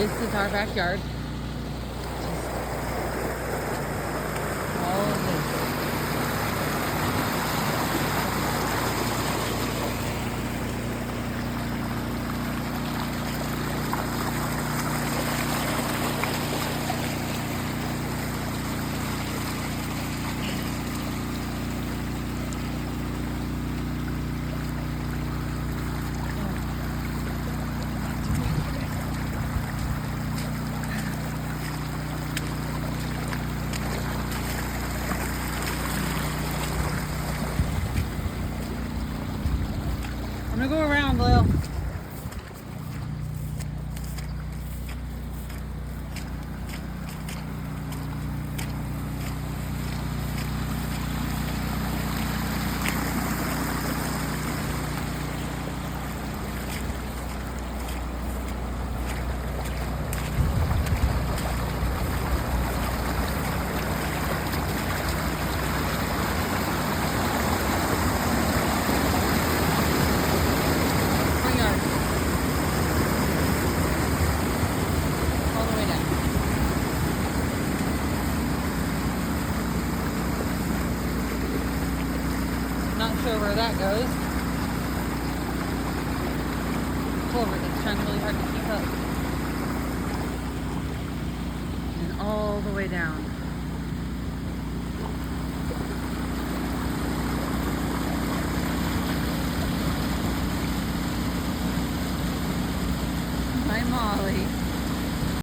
This is our backyard. All of this. I'm gonna go around, Lil. Front yard. All the way down. Not sure where that goes. Culvert that's trying really hard to keep up. And all the way down.